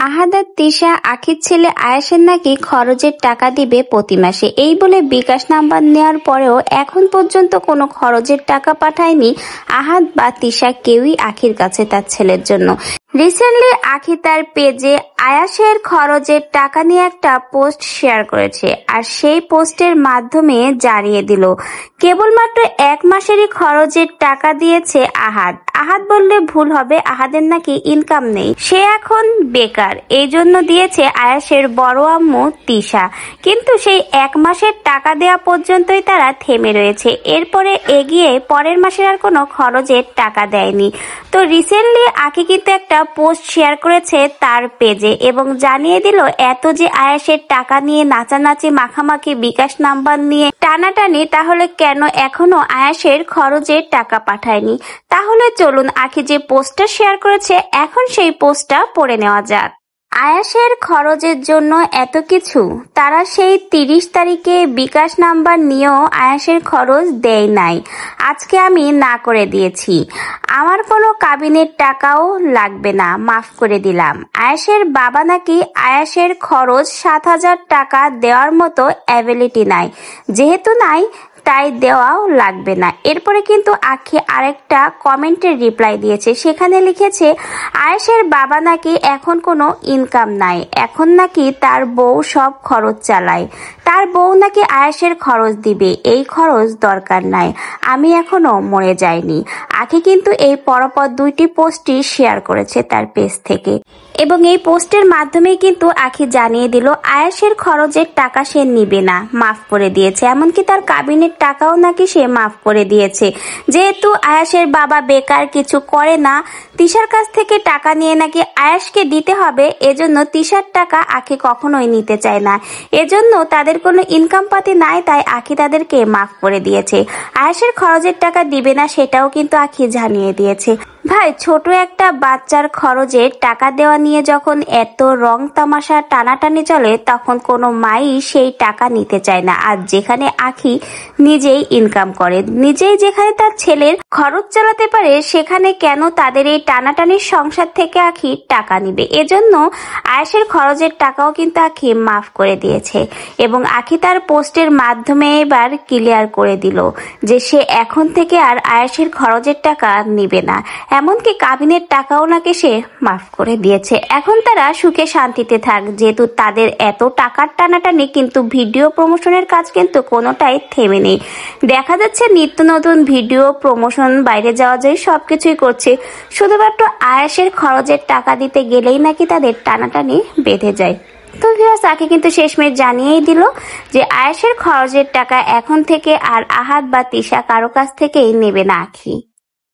আহাদ আর তিশা আখির ছেলে আয়াসের নাকি খরচের টাকা দিবে প্রতি মাসে, এই বলে বিকাশ নাম্বার নেওয়ার পরেও এখন পর্যন্ত কোনো খরচের টাকা পাঠায়নি আহাদ বা তিশা কেউই আখির কাছে তার ছেলের জন্য। রিসেন্টলি আখি তার পেজে আয়াসের খরচের টাকা নিয়ে একটা পোস্ট শেয়ার করেছে, আর সেই পোস্টের মাধ্যমে জানিয়ে দিল কেবলমাত্র 1 মাসেরই খরচের টাকা দিয়েছে আহাদ। আহাদ বললে ভুল হবে, আহাদের নাকি ইনকাম নেই, সে এখন বেকার, এই জন্য দিয়েছে আয়াসের বড় আম্মু তিশা। কিন্তু সেই 1 মাসের টাকা দেওয়া পর্যন্তই তারা থেমে রয়েছে, এরপরে এগিয়ে পরের মাসের আর কোনো খরচের টাকা দেয়নি। তো রিসেন্টলি আখি কিন্তু একটা পোস্ট শেয়ার করেছে তার পেজে এবং জানিয়ে দিল এত যে আয়াসের টাকা নিয়ে নাচানাচি মাখামাখি বিকাশ নাম্বার নিয়ে টানাটানি, তাহলে কেন এখনো আয়াসের খরচের টাকা পাঠায়নি। তাহলে চলুন আখি যে পোস্টটা শেয়ার করেছে এখন সেই পোস্টটা পড়ে নেওয়া যাক। আয়াসের খরচের জন্য এত কিছু, তারা সেই 30 তারিখে বিকাশ নাম্বার নিয়েও আয়াসের খরচ দেয় নাই, আজকে আমি না করে দিয়েছি, আমার কোনো কাবিনের টাকাও লাগবে না, মাফ করে দিলাম। আয়াসের বাবা নাকি আয়াসের খরচ 7,000 টাকা দেওয়ার মতো অ্যাবিলিটি নাই, যেহেতু নাই তাই দেওয়াও লাগবে না। এরপরে কিন্তু আখি আরেকটা কমেন্টের রিপ্লাই দিয়েছে, সেখানে লিখেছে আয়েশের বাবা নাকি এখন কোনো ইনকাম নাই, এখন নাকি তার বউ সব খরচ চালায়, তার বউ নাকি আয়েশের খরচ দিবে, এই খরচ দরকার নাই, আমি এখনো মরে যাইনি। আখি কিন্তু এই পরপর 2টি পোস্টই শেয়ার করেছে তার পেজ থেকে এবং এই পোস্টের মাধ্যমে কিন্তু আখি জানিয়ে দিল আয়েশের খরচের টাকা সে নিবে না, মাফ করে দিয়েছে, এমনকি তার কাবিনের টাকাও নাকি সে মাফ করে দিয়েছে। যেহেতু আয়াসের বাবা বেকার, কিছু করে না, তিশার কাছ থেকে টাকা নিয়ে নাকি আয়াসকে দিতে হবে, এজন্য তিশার টাকা আখি কখনোই নিতে চায় না, এজন্য তাদের কোনো ইনকাম পাতি নাই, তাই আখি তাদেরকে মাফ করে দিয়েছে। আয়াসের খরচের টাকা দিবে না সেটাও কিন্তু আখি জানিয়ে দিয়েছে। ভাই, ছোট একটা বাচ্চার খরচের টাকা দেওয়া নিয়ে যখন এত রং তামাশা টানাটানি চলে তখন কোনো মাই সেই টাকা নিতে চায় না। আর যেখানে আখি নিজেই ইনকাম করে, নিজেই যেখানে তার ছেলের খরচ চালাতে পারে, সেখানে কেন তাদের এই টানাটানির সংসার থেকে আখি টাকা নিবে। এজন্য আয়েশের খরচের টাকাও কিন্তু আখি মাফ করে দিয়েছে এবং আখি তার পোস্টের মাধ্যমে এবার ক্লিয়ার করে দিল যে সে এখন থেকে আর আয়েশের খরচের টাকা নিবে না, এমনকি কাবিনের টাকাও নাকি সে মাফ করে দিয়েছে। এখন তারা সুখে শান্তিতে থাক, যেহেতু তাদের এত টাকার টানাটানি, কিন্তু ভিডিও প্রমোশনের কাজ কিন্তু কোনোটাই থেমে নেই। দেখা যাচ্ছে নিত্য নতুন ভিডিও প্রমোশন, বাইরে যাওয়া যায়, সবকিছুই করছে, শুধুমাত্র আয়েশের খরচের টাকা দিতে গেলেই নাকি তাদের টানাটানি বেঁধে যায়। তো ভিউয়ার্স, আখি কিন্তু শেষমেশ জানিয়েই দিল যে আয়েশের খরচের টাকা এখন থেকে আর আহাদ বা তিশা কারো কাছ থেকেই নেবে না আখি।